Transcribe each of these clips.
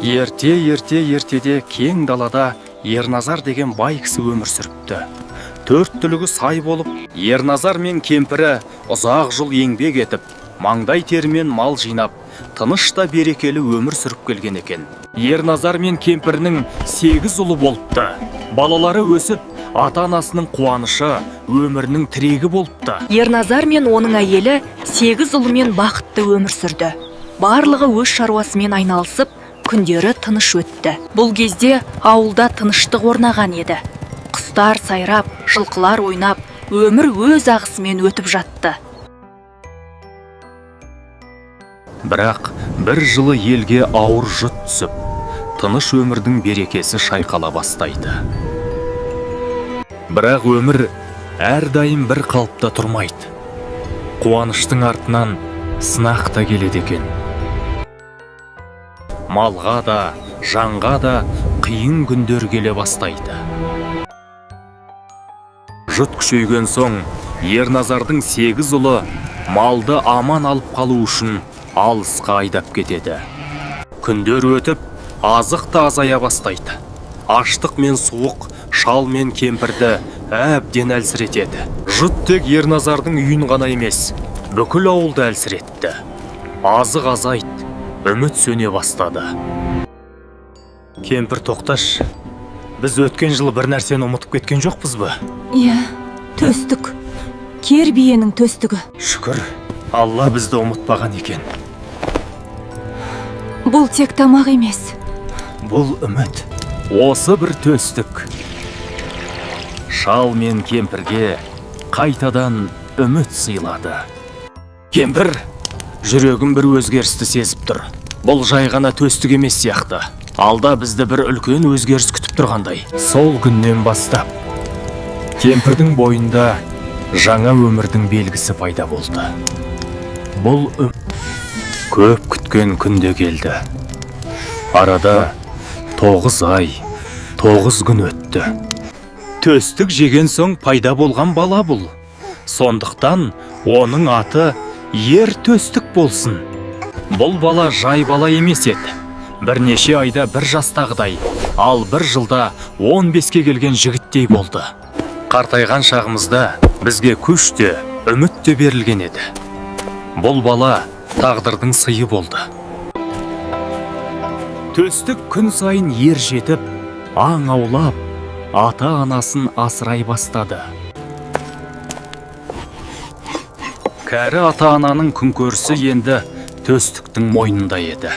Ертеде кең далада Ерназар деген бай кісі өмір сүріпті. Төрт түлігі сай болып, Ерназар мен кемпірі ұзақ жыл еңбек етіп, маңдай термен мал жинап, тыныш та берекелі өмір сүріп келген екен. Ерназар мен кемпірінің 8 ұлы болыпты. Балалары өсіп, ата-анасының қуанышы, өмірінің тірегі болыпты. Ерназар мен оның әйелі 8 ұлымен бақытты өмір сүрді. Барлығы өз шаруасымен айналысып, күндері тыныш өтті. Бұл кезде ауылда тыныштық орнаған еді. Құстар сайрап, жылқылар ойнап, өмір өз ағысымен өтіп жатты. Бірақ бір жылы елге ауыр жұт түсіп, тыныш өмірдің берекесі шайқала бастайды. Бірақ өмір әрдайым бір қалыпта тұрмайды. Қуаныштың артынан сынақ та келеді екен. Малға да, жанға да қиын күндер келе бастайды. Жұт күшейген соң, Ерназардың 8 ұлы малды аман алып қалу үшін алысқа айдап кетеді. Күндер өтіп, азық та азая бастайды. Аштық мен суық шал мен кемпірді әбден әлсіретеді. Жұт тек Ерназардың үйін ғана емес, бүкіл ауылды әлсіретті. Азық азайды, үміт сөне бастады. Кемпір, тоқташ, біз өткен жылы бір нәрсені ұмытып кеткен жоқпыз ба? Иә, төстік. Кер биенің төстігі. Шүкір, Алла бізді ұмытпаған екен. Бұл тек тамақ емес. Бұл үміт. Осы бір төстік. Шал мен кемпірге қайтадан үміт сыйлады. Кемпір, жүрегім бір өзгерісті сезіп тұр. Бұл жай ғана төстік емес сияқты. Алда бізді бір үлкен өзгеріс күтіп тұрғандай. Сол күннен бастап, кемпірдің бойында жаңа өмірдің белгісі пайда болды. Бұл көп күткен күнде келді. Арада 9 ай, 9 күн өтті. Төстік жеген соң пайда болған бала бұл. Сондықтан оның аты Ер төстік болсын. Бұл бала жай бала емес еді. Бірнеше айда бір жастағыдай, ал бір жылда 15-ке келген жігіттей болды. Қартайған шағымызда бізге күш те, үміт те берілген еді. Бұл бала тағдырдың сыйы болды. Төстік күн сайын ер жетіп, аң аулап, ата-анасын асырай бастады. Кәрі ата-ананың күнкөрісі енді төстіктің мойнында еді.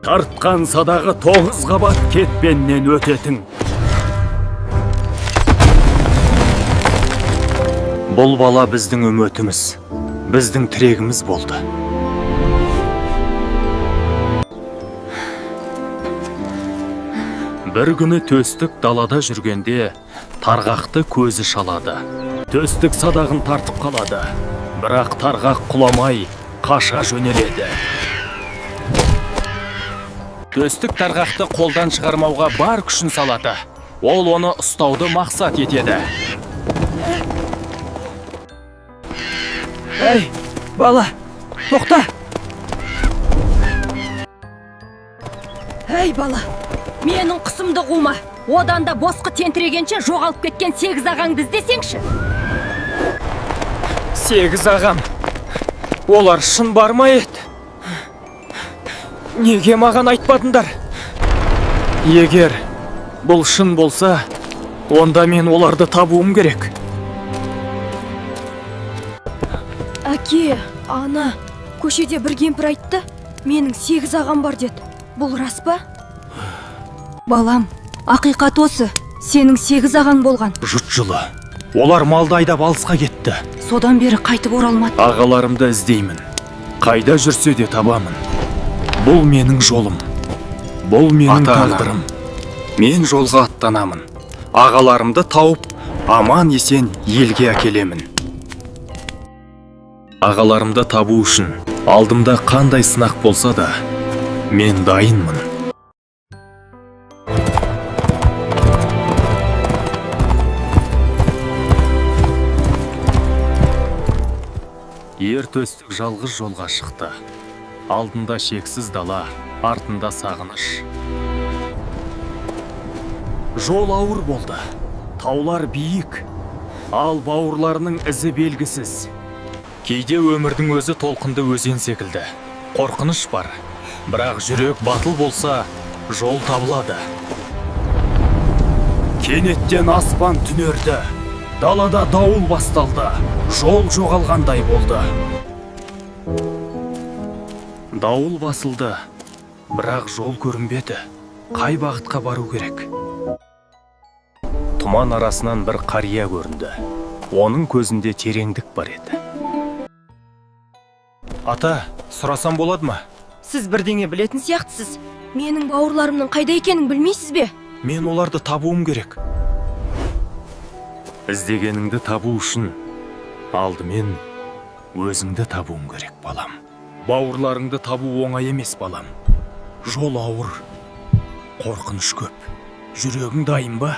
Тартқан садағы 9 қабат кетпеннен өтетін. Бұл бала біздің үмітіміз, біздің тірегіміз болды. Бір күні төстік далада жүргенде тарғақты көзі шалады. Төстік садағын тартып қалады. Бірақ тарғақ құламай қаша жөнеледі. Төстік тарғақты қолдан шығармауға бар күшін салады. Ол оны ұстауды мақсат етеді. Әй, бала, тоқта! Әй, бала, менің құсымды қума. Одан да босқы тентірегенше жоғалып кеткен 8 ағаңды іздесеңші. 8 ағам? Олар шын бар ма еді? Неге маған айтпадыңдар? Егер бұл шын болса, онда мен оларды табуым керек. Әке, ана, көшеде бір кемпір айтты, менің 8 ағам бар деді. Бұл рас па? Балам, ақиқат осы, сенің 8 ағаң болған. Жұт жылы. Олар малды айдап алысқа кетті. Содан бері қайтып оралмады. Ағаларымды іздеймін. Қайда жүрсе де табамын. Бұл менің жолым. Бұл менің тағдырым. Мен жолға аттанамын. Ағаларымды тауып, аман есен елге әкелемін. Ағаларымды табу үшін алдымда қандай сынақ болса да, мен дайынмын. Ер төстік жалғыз жолға шықты. Алдында шексіз дала, артында сағыныш. Жол ауыр болды. Таулар биік, ал бауырларының ізі белгісіз. Кейде өмірдің өзі толқынды өзен секілді. Қорқыныш бар, бірақ жүрек батыл болса, жол табылады. Кенеттен аспан түнерді. Далада дауыл басталды. Жол жоғалғандай болды. Дауыл басылды, бірақ жол көрінбеді. Қай бағытқа бару керек? Тұман арасынан бір қария көрінді. Оның көзінде тереңдік бар еді. Ата, сұрасам болады ма? Сіз бірдеңе білетін сияқтысыз. Менің бауырларымның қайда екенін білмейсіз бе? Мен оларды табуым керек. Іздегеніңді табу үшін алдымен өзіңді табуым керек, балам. Бауырларыңды табу оңай емес, балам. Жол ауыр, қорқыныш көп. Жүрегің дайын ба?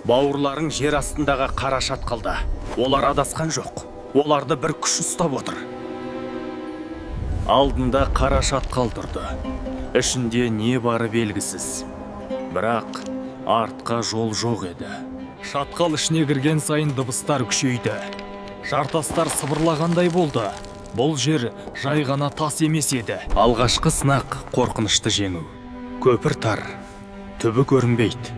Бауырларың жер астындағы қара шатқалда. Олар адасқан жоқ. Оларды бір күш ұстап отыр. Алдында қара шатқал тұрды. Ішінде не бары белгісіз. Бірақ артқа жол жоқ еді. Шатқал ішіне кірген сайын дыбыстар күшейді. Жартастар сыбырлағандай болды. Бұл жер жай ғана тас емес еді. Алғашқы сынақ қорқынышты жеңу. Көпір тар, түбі көрінбейді.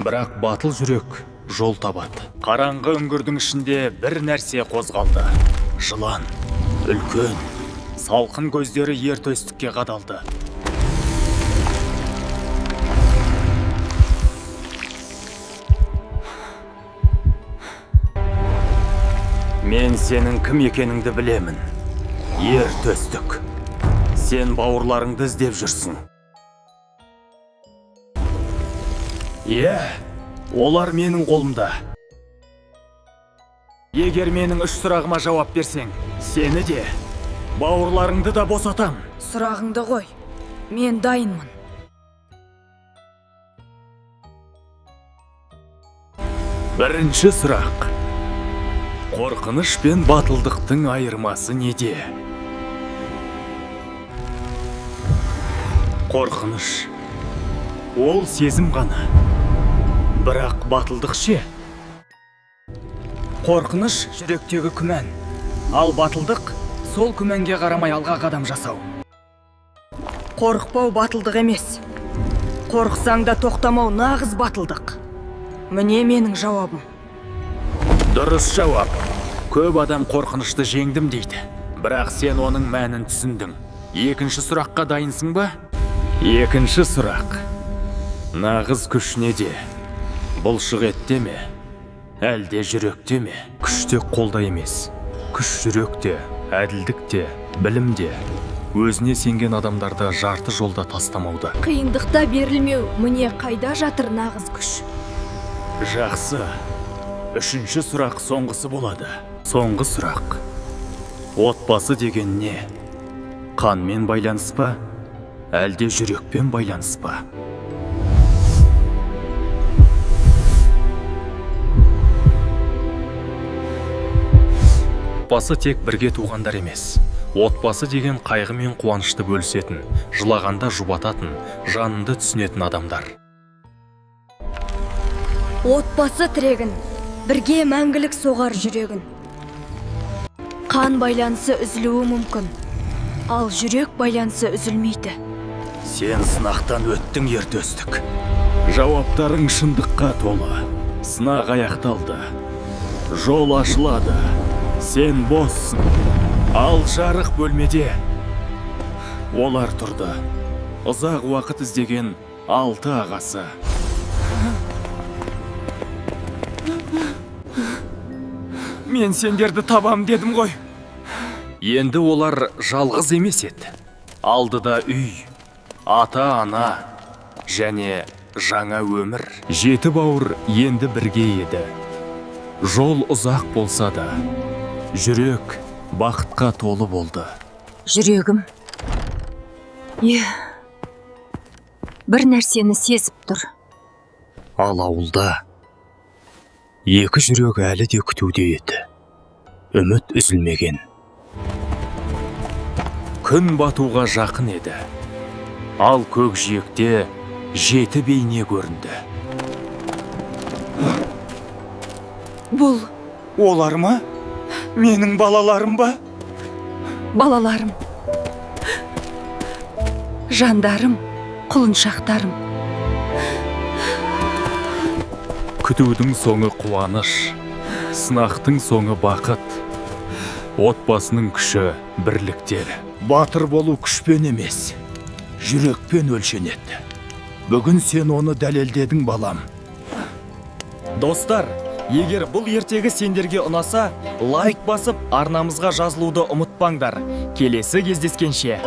Бірақ батыл жүрек жол табады. Қараңғы үңгірдің ішінде бір нәрсе қозғалды. Жылан, үлкен, салқын көздері ер төстікке қадалды. Мен сенің кім екеніңді білемін. Ер төстік. Сен бауырларыңды іздеп жүрсің. Олар менің қолымда. Егер менің 3 сұрағыма жауап берсең, сені де, бауырларыңды да босатам. Сұрағыңды қой. Мен дайынмын. Бірінші сұрақ. Қорқыныш пен батылдықтың айырмасы неде? Қорқыныш. Ол сезім ғана. Бірақ батылдық ше? Қорқыныш жүректегі күмән. Ал батылдық сол күмәнге қарамай алға қадам жасау. Қорықпау батылдық емес. Қорықсаң да тоқтамау нағыз батылдық. Міне менің жауабым. Дұрыс жауап. Көп адам қорқынышты жеңдім дейді. Бірақ сен оның мәнін түсіндің. Екінші сұраққа дайынсың ба? Екінші сұрақ. Нағыз күш неде? Бұлшық етте ме? Әлде жүректе ме? Күш тек қолда емес. Күш жүректе, әділдікте, білімде. Өзіне сенген адамдарды жарты жолда тастамауда. Қиындықта берілмеу, міне қайда жатыр нағыз күш. Жақсы. Үшінші сұрақ соңғысы болады. Соңғы сұрақ. Отбасы деген не? Қанмен байланыс па? Әлде жүрекпен байланыс па? Отбасы тек бірге туғандар емес. Отбасы деген қайғы мен қуанышты бөлісетін, жылағанда жұбататын, жаныңды түсінетін адамдар. Отбасы тірегін, бірге мәңгілік соғар жүрегін. Қан байланысы үзілуі мүмкін, ал жүрек байланысы үзілмейді. Сен сынақтан өттің, ер төстік. Жауаптарың шындыққа толы. Сынақ аяқталды. Жол ашылады. Сен боссың. Ал жарық бөлмеде олар тұрды. Ұзақ уақыт іздеген 6 ағасы. Мен сендерді табам дедім ғой. Енді олар жалғыз емес еді. Алдыда үй, ата-ана және жаңа өмір. 7 бауыр енді бірге еді. Жол ұзақ болса да, жүрек бақытқа толы болды. Жүрегім. Бір нәрсені сезіп тұр. Ал ауылда 2 жүрек әлі де күтуде еді. Үміт үзілмеген. күн батуға жақын еді. Ал көкжиекте 7 бейне көрінді. Бұл Олар ма? Менің балаларым ба? балаларым. Жандарым, құлыншақтарым. Күтудің соңы қуаныш, сынақтың соңы бақыт. Отбасының күші бірліктер. Батыр болу күшпен емес, жүрекпен өлшенеді. Бүгін сен оны дәлелдедің, балам. Достар, егер бұл ертегі сендерге ұнаса, лайк басып арнамызға жазылуды ұмытпаңдар. Келесі кездескенше.